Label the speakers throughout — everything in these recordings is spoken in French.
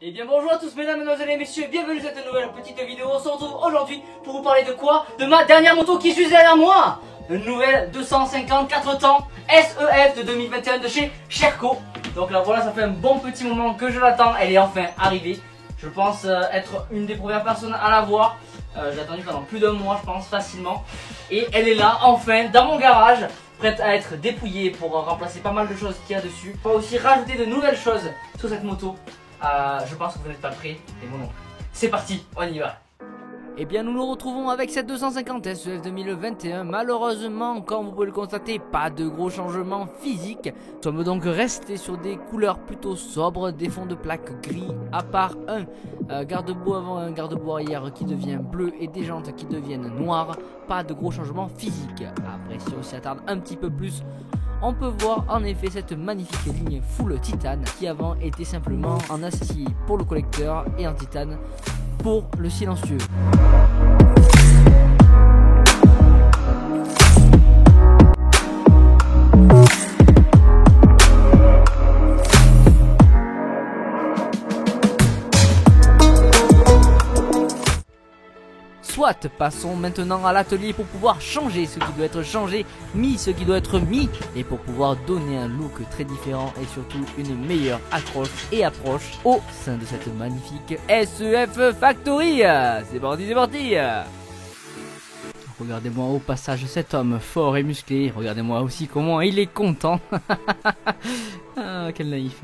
Speaker 1: Et bien bonjour à tous mesdames, mademoiselles et messieurs, bienvenue dans cette nouvelle petite vidéo. On se retrouve aujourd'hui pour vous parler de quoi? De ma dernière moto qui est juste derrière moi. Une nouvelle 254 temps SEF de 2021 de chez Sherco. Donc là voilà, ça fait un bon petit moment que je l'attends, elle est enfin arrivée. Je pense être une des premières personnes à la voir. J'ai attendu pendant plus d'un mois je pense facilement. Et elle est là enfin dans mon garage, prête à être dépouillée pour remplacer pas mal de choses qu'il y a dessus. On va aussi rajouter de nouvelles choses sur cette moto. Je pense que vous n'êtes pas prêts, et moi non plus. C'est parti, on y va.
Speaker 2: Eh bien nous nous retrouvons avec cette 250 SEF 2021. Malheureusement, comme vous pouvez le constater, pas de gros changements physiques. Nous sommes donc restés sur des couleurs plutôt sobres, des fonds de plaque gris, à part un garde-boue avant, un garde-boue arrière qui devient bleu et des jantes qui deviennent noires. Pas de gros changements physiques. Après, si on s'y attarde un petit peu plus, on peut voir en effet cette magnifique ligne full titane qui avant était simplement en acier pour le collecteur et en titane pour le silencieux. Soit, passons maintenant à l'atelier pour pouvoir changer ce qui doit être changé, mis ce qui doit être mis, et pour pouvoir donner un look très différent et surtout une meilleure accroche et approche au sein de cette magnifique SEF Factory. C'est parti, c'est parti. Regardez-moi au passage cet homme fort et musclé, regardez-moi aussi comment il est content. Ah, quel naïf.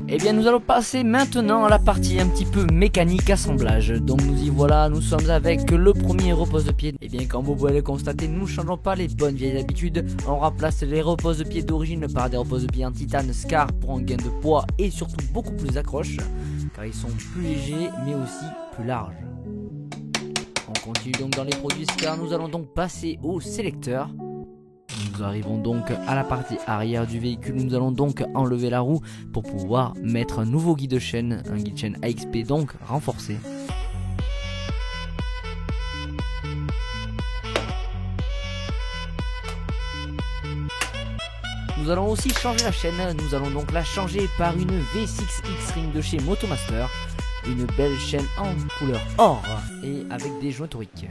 Speaker 2: Eh bien nous allons passer maintenant à la partie un petit peu mécanique assemblage. Donc nous y voilà, nous sommes avec le premier repose-pied. Et bien comme vous pouvez le constater, nous ne changeons pas les bonnes vieilles habitudes. On remplace les repose-pieds d'origine par des repose-pieds en titane Scar pour un gain de poids et surtout beaucoup plus accroche, car ils sont plus légers mais aussi plus larges. On continue donc dans les produits Scar, nous allons donc passer au sélecteur. Nous arrivons donc à la partie arrière du véhicule, nous allons donc enlever la roue pour pouvoir mettre un nouveau guide chaîne, un guide chaîne AXP donc renforcé. Nous allons aussi changer la chaîne, nous allons donc la changer par une V6 X-Ring de chez Motomaster, une belle chaîne en couleur or et avec des joints toriques.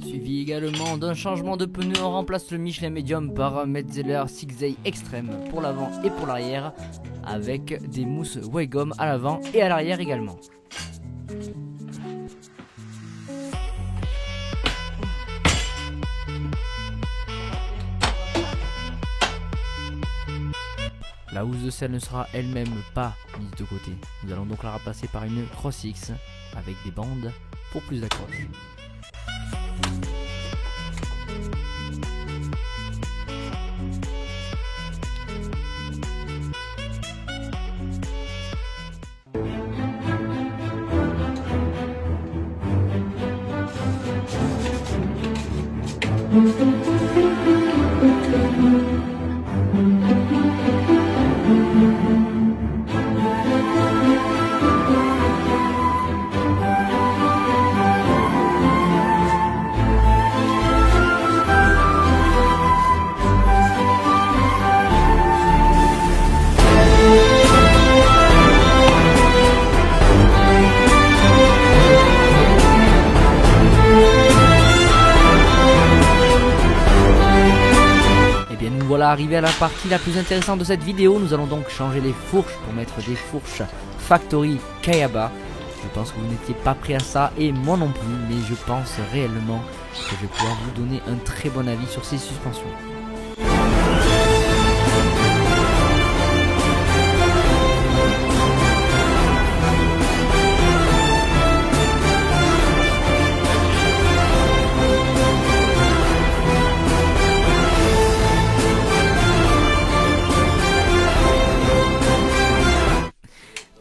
Speaker 2: Suivi également d'un changement de pneu, on remplace le Michelin Medium par un Metzeler 6A Extreme pour l'avant et pour l'arrière, avec des mousses Waygum à l'avant et à l'arrière également. La housse de selle ne sera elle-même pas mise de côté. Nous allons donc la remplacer par une Cross X avec des bandes pour plus d'accroche. va arriver à la partie la plus intéressante de cette vidéo. Nous allons donc changer les fourches pour mettre des fourches Factory Kayaba. Je pense que vous n'étiez pas prêt à ça et moi non plus, mais je pense réellement que je vais pouvoir vous donner un très bon avis sur ces suspensions.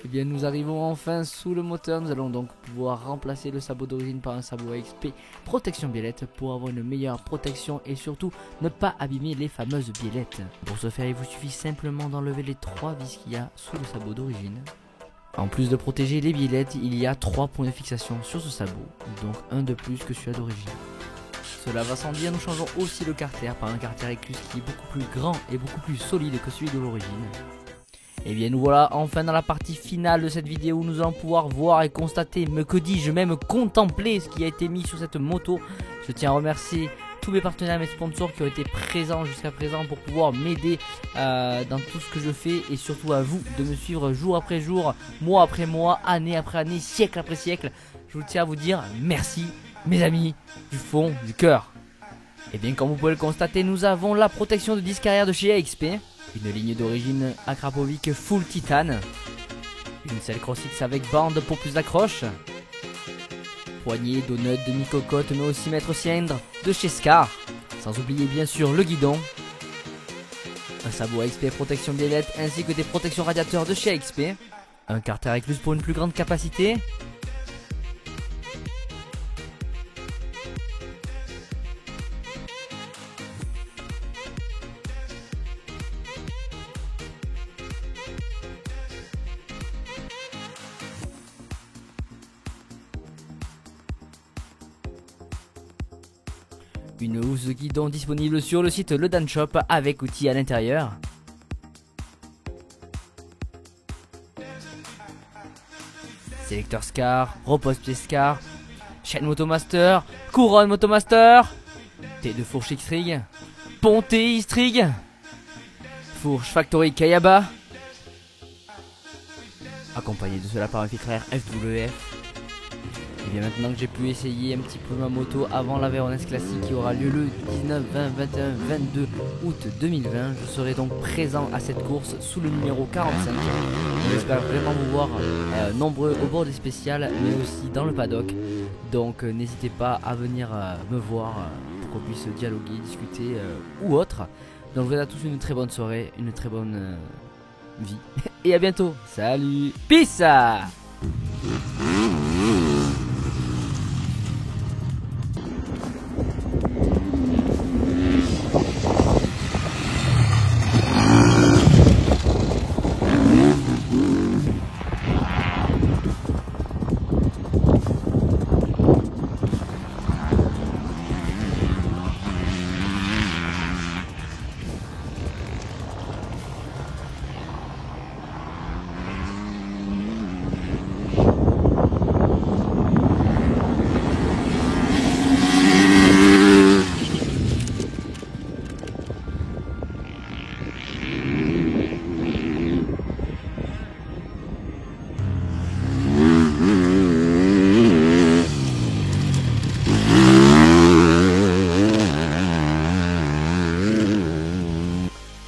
Speaker 2: Eh bien, nous arrivons enfin sous le moteur. Nous allons donc pouvoir remplacer le sabot d'origine par un sabot AXP protection biellette pour avoir une meilleure protection et surtout ne pas abîmer les fameuses biellettes. Pour ce faire, il vous suffit simplement d'enlever les 3 vis qu'il y a sous le sabot d'origine. En plus de protéger les biellettes, il y a 3 points de fixation sur ce sabot, donc un de plus que celui d'origine. Cela va sans dire, nous changeons aussi le carter par un carter écluse qui est beaucoup plus grand et beaucoup plus solide que celui de l'origine. Et bien nous voilà enfin dans la partie finale de cette vidéo où nous allons pouvoir voir et constater, mais que dis-je, même contempler ce qui a été mis sur cette moto. Je tiens à remercier tous mes partenaires, mes sponsors qui ont été présents jusqu'à présent pour pouvoir m'aider dans tout ce que je fais, et surtout à vous de me suivre jour après jour, mois après mois, année après année, siècle après siècle. Je vous tiens à vous dire merci mes amis du fond du cœur. Et bien comme vous pouvez le constater, nous avons la protection de disque arrière de chez AXP. Une ligne d'origine Akrapovic full titane. Une selle Crossix avec bande pour plus d'accroche. Poignée, donut, demi-cocotte, mais aussi maître cylindre de chez Scar. Sans oublier bien sûr le guidon. Un sabot AXP protection biellette ainsi que des protections radiateurs de chez AXP. Un carter écluse pour une plus grande capacité. Une housse de guidon disponible sur le site Le Dan Shop avec outils à l'intérieur. Sélecteur Scar, repose-pied Scar, chaîne Motomaster, couronne Motomaster, T2 fourche X-Trig, ponté X-Trig, fourche Factory Kayaba, accompagné de cela par un filtre air FWF. Et bien maintenant que j'ai pu essayer un petit peu ma moto avant la Véronèse classique qui aura lieu le 19, 20, 21, 22 août 2020, je serai donc présent à cette course sous le numéro 45. J'espère vraiment vous voir nombreux au bord des spéciales, mais aussi dans le paddock. Donc n'hésitez pas à venir me voir pour qu'on puisse dialoguer, discuter ou autre. Donc je vous souhaite à tous une très bonne soirée, une très bonne vie. Et à bientôt. Salut. Peace.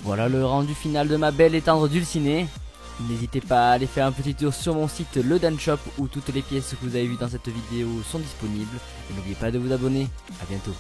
Speaker 2: Voilà le rendu final de ma belle et tendre dulcinée. N'hésitez pas à aller faire un petit tour sur mon site Le Dan Shop où toutes les pièces que vous avez vues dans cette vidéo sont disponibles. Et n'oubliez pas de vous abonner. A bientôt.